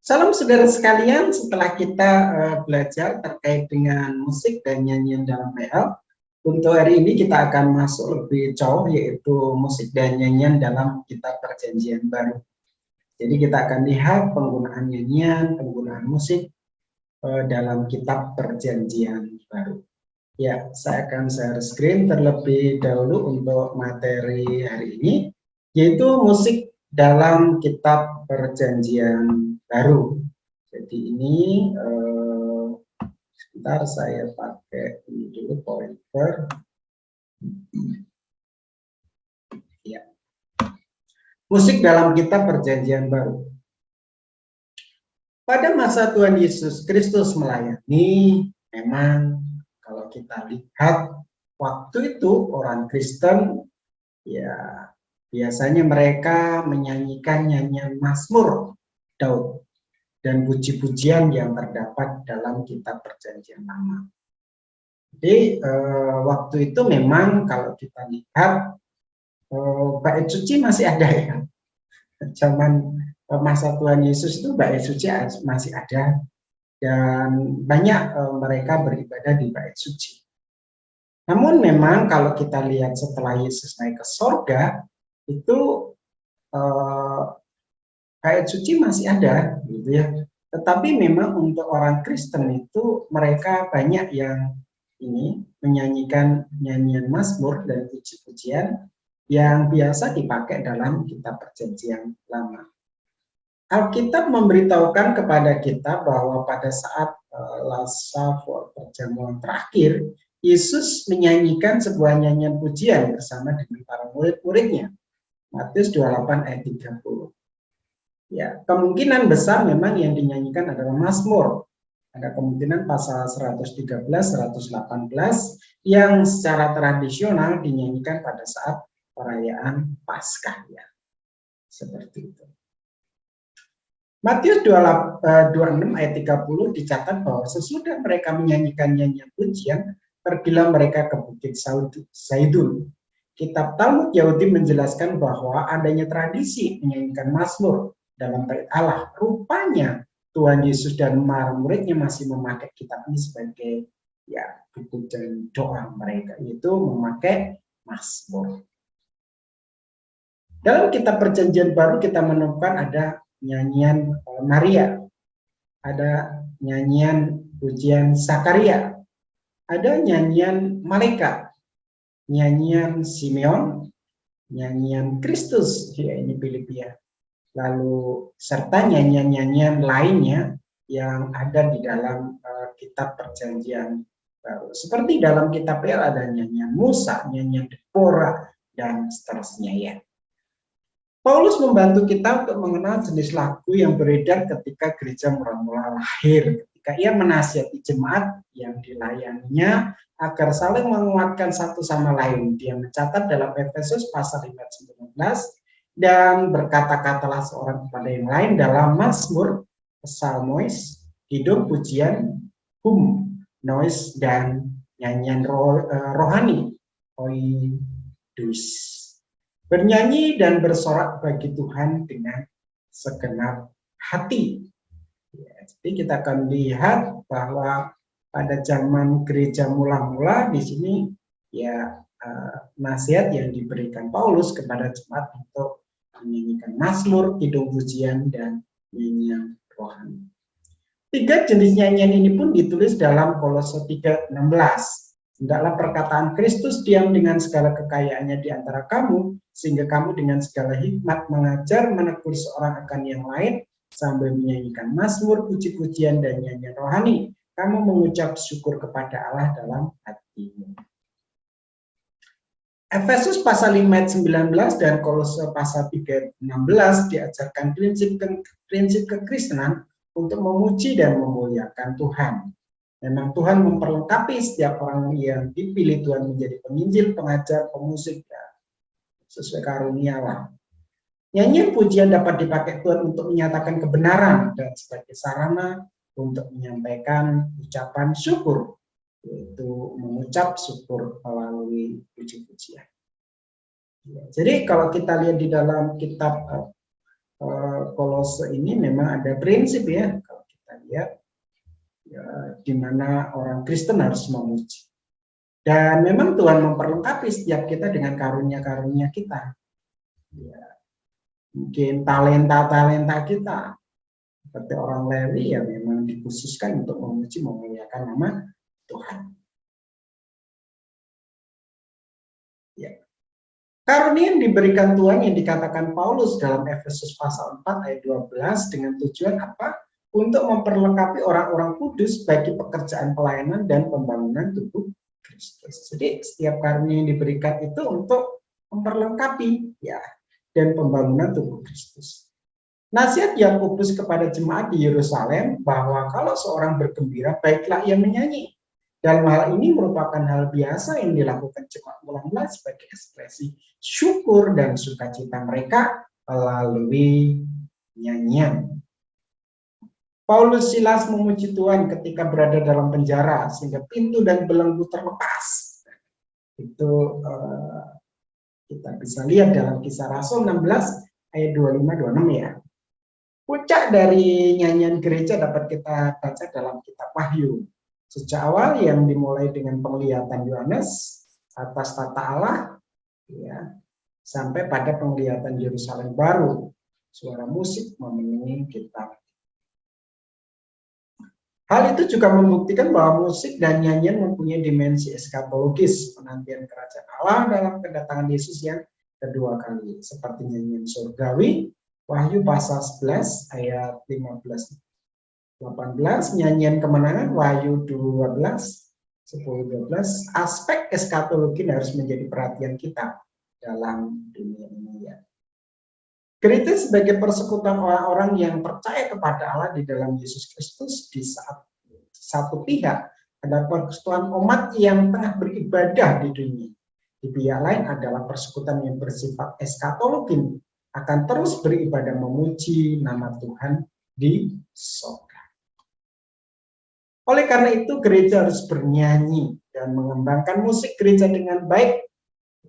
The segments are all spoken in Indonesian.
Salam saudara sekalian, setelah kita belajar terkait dengan musik dan nyanyian dalam PL, untuk hari ini kita akan masuk lebih jauh, yaitu musik dan nyanyian dalam kitab Perjanjian Baru. Jadi kita akan lihat penggunaan nyanyian, penggunaan musik dalam kitab Perjanjian Baru. Ya, saya akan share screen terlebih dahulu untuk materi hari ini, yaitu musik dalam kitab Perjanjian Baru. Jadi ini sebentar saya pakai ini dulu pointer. Ya. Musik dalam kitab Perjanjian Baru. Pada masa Tuhan Yesus Kristus melayani, memang kalau kita lihat waktu itu orang Kristen ya biasanya mereka menyanyikan nyanyian Mazmur Daud dan puji-pujian yang terdapat dalam kitab Perjanjian Lama. Jadi waktu itu memang kalau kita lihat bait suci masih ada ya. Zaman masa Tuhan Yesus itu bait suci masih ada dan banyak mereka beribadah di bait suci. Namun memang kalau kita lihat setelah Yesus naik ke sorga itu bait suci masih ada, gitu ya. Tetapi memang untuk orang Kristen itu mereka banyak yang ini menyanyikan nyanyian Mazmur dan puji-pujian yang biasa dipakai dalam kitab Perjanjian Lama. Alkitab memberitahukan kepada kita bahwa pada saat Last Supper, perjamuan terakhir, Yesus menyanyikan sebuah nyanyian pujian bersama dengan para murid-muridnya. Matius 28 ayat 30. Ya, kemungkinan besar memang yang dinyanyikan adalah Mazmur. Ada kemungkinan pasal 113, 118 yang secara tradisional dinyanyikan pada saat perayaan Paskah ya. Seperti itu. Matius 26 ayat 30 dicatat bahwa sesudah mereka menyanyikan nyanyian pujian, pergilah mereka ke Bukit Zaitun. Kitab Talmud Yahudi menjelaskan bahwa adanya tradisi menyanyikan Mazmur dalam bait Allah. Rupanya Tuhan Yesus dan para muridnya masih memakai kitab ini sebagai ya buku dan doa mereka, yaitu memakai Mazmur. Dalam kitab Perjanjian Baru kita menemukan ada nyanyian Maria, ada nyanyian pujian Zakaria, ada nyanyian Malaikat, nyanyian Simeon, nyanyian Kristus, ya ini Filipia, lalu serta nyanyian-nyanyian lainnya yang ada di dalam kitab Perjanjian Baru. Seperti dalam kitab PL ada nyanyian Musa, nyanyian Deborah, dan seterusnya ya. Paulus membantu kita untuk mengenal jenis lagu yang beredar ketika gereja mula-mula lahir, ketika ia menasihati jemaat yang dilayaninya agar saling menguatkan satu sama lain. Dia mencatat dalam Efesus pasal 5:19 dan berkata-katalah seorang kepada yang lain dalam Mazmur, psalmois, kidung, pujian, noise, dan nyanyian rohani, oidus. Bernyanyi dan bersorak bagi Tuhan dengan segenap hati. Ya, jadi kita akan lihat bahwa pada zaman gereja mula-mula di sini ya nasihat yang diberikan Paulus kepada jemaat untuk menyanyikan Mazmur, kidung pujian, dan nyanyian rohani. 3 jenis nyanyian ini pun ditulis dalam Kolose 3:16. Hendaklah perkataan Kristus diam dengan segala kekayaannya di antara kamu, sehingga kamu dengan segala hikmat mengajar, menegur seorang akan yang lain, sambil menyanyikan Mazmur, puji-pujian, dan nyanyian rohani. Kamu mengucap syukur kepada Allah dalam hatimu. Efesus pasal 5 ayat 19 dan Kolose pasal 3 ayat 16 diajarkan prinsip kekristenan untuk memuji dan memuliakan Tuhan. Memang Tuhan memperlengkapi setiap orang yang dipilih Tuhan menjadi penginjil, pengajar, pemusik, ya, sesuai karunia Allah. Nyanyian pujian dapat dipakai Tuhan untuk menyatakan kebenaran dan sebagai sarana untuk menyampaikan ucapan syukur, yaitu mengucap syukur melalui puji-pujian. Ya, jadi kalau kita lihat di dalam kitab Kolose ini memang ada prinsip ya, kalau kita lihat ya, di mana orang Kristen harus memuji. Dan memang Tuhan memperlengkapi setiap kita dengan karunia-karunia kita. Ya, mungkin talenta-talenta kita. Seperti orang Lewi yang memang dikhususkan untuk memuji, memuliakan nama Tuhan. Ya. Karunia yang diberikan Tuhan yang dikatakan Paulus dalam Efesus pasal 4 ayat 12 dengan tujuan apa? Untuk memperlengkapi orang-orang kudus bagi pekerjaan pelayanan dan pembangunan tubuh Kristus. Jadi setiap karunia yang diberikan itu untuk memperlengkapi ya dan pembangunan tubuh Kristus. Nasihat Yakobus kepada jemaat di Yerusalem bahwa kalau seorang bergembira, baiklah ia menyanyi. Dalam hal ini merupakan hal biasa yang dilakukan jemaat mula-mula sebagai ekspresi syukur dan sukacita mereka melalui nyanyian. Paulus Silas memuji Tuhan ketika berada dalam penjara sehingga pintu dan belenggu terlepas. Itu kita bisa lihat dalam Kisah Rasul 16 ayat 25-26 ya. Puncak dari nyanyian gereja dapat kita baca dalam kitab Wahyu. Sejak awal yang dimulai dengan penglihatan Yohanes atas tata Allah, ya, sampai pada penglihatan Yerusalem baru. Suara musik memenuhi kitab. Hal itu juga membuktikan bahwa musik dan nyanyian mempunyai dimensi eskatologis, penantian kerajaan Allah dalam kedatangan Yesus yang kedua kali, seperti nyanyian surgawi. Wahyu pasal 11 ayat 15-18, nyanyian kemenangan Wahyu 12 10-12. Aspek eskatologi harus menjadi perhatian kita dalam dunia ini ya. Gereja sebagai persekutuan orang-orang yang percaya kepada Allah di dalam Yesus Kristus. Di saat satu pihak ada persekutuan umat yang tengah beribadah di dunia, di pihak lain adalah persekutuan yang bersifat eskatologi, akan terus beribadah memuji nama Tuhan di surga. Oleh karena itu gereja harus bernyanyi dan mengembangkan musik gereja dengan baik.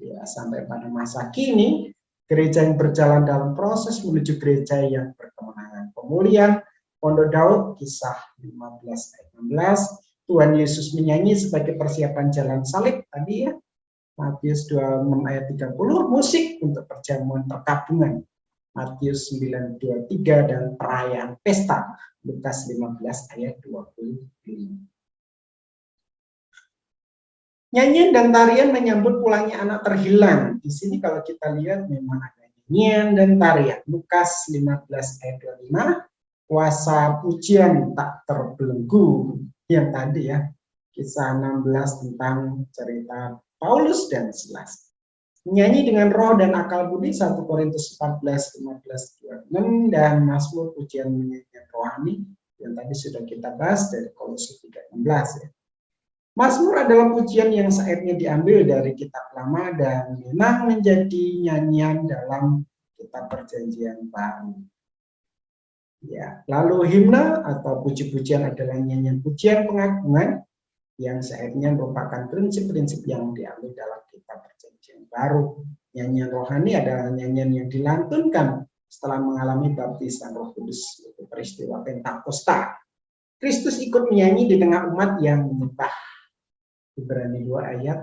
Ya, sampai pada masa kini gereja yang berjalan dalam proses menuju gereja yang berkemenangan. Pemulihan Pondok Daud, Kisah 15 ayat 16. Tuhan Yesus menyanyi sebagai persiapan jalan salib tadi ya. Matius 26 ayat 30, musik untuk perjamuan perkabungan. Matius 9:23 dan perayaan pesta. Lukas 15 ayat 25. Nyanyian dan tarian menyambut pulangnya anak terhilang. Di sini kalau kita lihat memang ada nyanyian dan tarian. Lukas 15 ayat 25. Kuasa pujian tak terbelenggu. Yang tadi ya. Kisah 16 tentang cerita Paulus dan Silas. Menyanyi dengan roh dan akal budi 1 Korintus 14, 15, 26 dan Mazmur pujian menyanyian rohani yang tadi sudah kita bahas dari Kolose 3:16 ya. Mazmur adalah pujian yang syairnya diambil dari kitab lama dan memang menjadi nyanyian dalam kitab perjanjian baru. Ya, lalu himne atau puji-pujian adalah nyanyian pujian pengagungan yang syairnya merupakan prinsip-prinsip yang diambil dalam kitab perjanjian baru. Nyanyian rohani adalah nyanyian yang dilantunkan setelah mengalami baptisan Roh Kudus, yaitu peristiwa Pentakosta. Kristus ikut menyanyi di tengah umat yang menyembah. Ibrani 2 ayat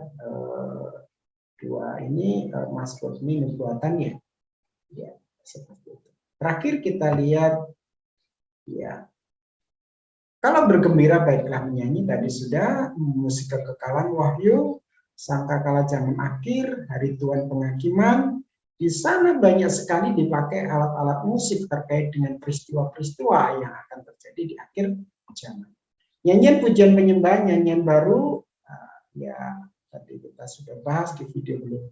2 ini Mazmur ini nubuatannya. Ya, seperti itu. Terakhir kita lihat ya. Kalau bergembira baiklah menyanyi, tadi sudah, musik kekekalan Wahyu, sangkakala zaman akhir, hari Tuhan penghakiman. Di sana banyak sekali dipakai alat-alat musik terkait dengan peristiwa-peristiwa yang akan terjadi di akhir zaman. Nyanyian pujian penyembahan, nyanyian baru, ya tadi kita sudah bahas di video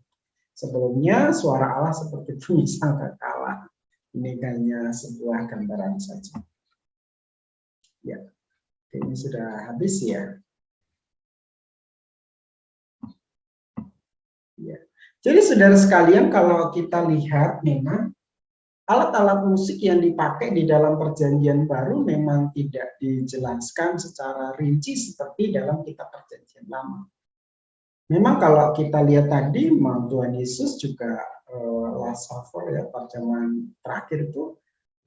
sebelumnya, suara Allah seperti bunyi sangkakala. Ini hanya sebuah gambaran saja. Ya. Ini sudah habis ya. Ya. Jadi saudara sekalian, kalau kita lihat memang alat-alat musik yang dipakai di dalam perjanjian baru memang tidak dijelaskan secara rinci seperti dalam kitab perjanjian lama. Memang kalau kita lihat tadi, Tuhan Yesus juga last supper ya, perjamuan terakhir itu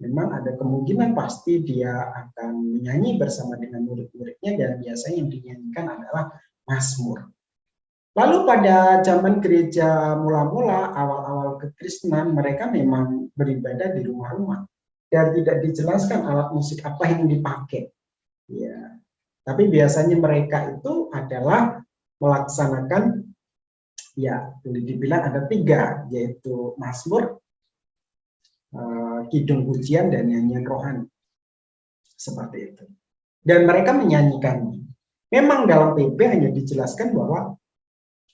memang ada kemungkinan pasti dia akan menyanyi bersama dengan murid-muridnya, dan biasanya yang dinyanyikan adalah mazmur. Lalu pada zaman gereja mula-mula, awal-awal kekristenan, mereka memang beribadah di rumah-rumah dan tidak dijelaskan alat musik apa yang dipakai. Ya, tapi biasanya mereka itu adalah melaksanakan, ya boleh dibilang ada 3, yaitu mazmur, kidung pujian, dan nyanyian rohani. Seperti itu. Dan mereka menyanyikannya. Memang dalam PB hanya dijelaskan bahwa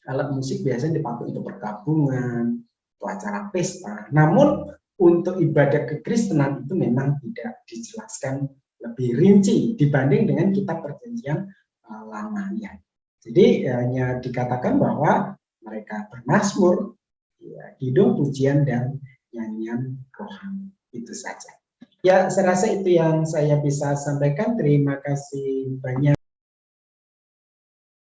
alat musik biasanya dipakai untuk perkabungan, untuk acara pesta. Namun untuk ibadah kekristenan itu memang tidak dijelaskan lebih rinci dibanding dengan kitab Perjanjian Lama. Ya. Jadi hanya dikatakan bahwa mereka bermazmur, ya, kidung pujian, dan nyanyian rohani. Itu saja. Ya, saya rasa itu yang saya bisa sampaikan. Terima kasih banyak.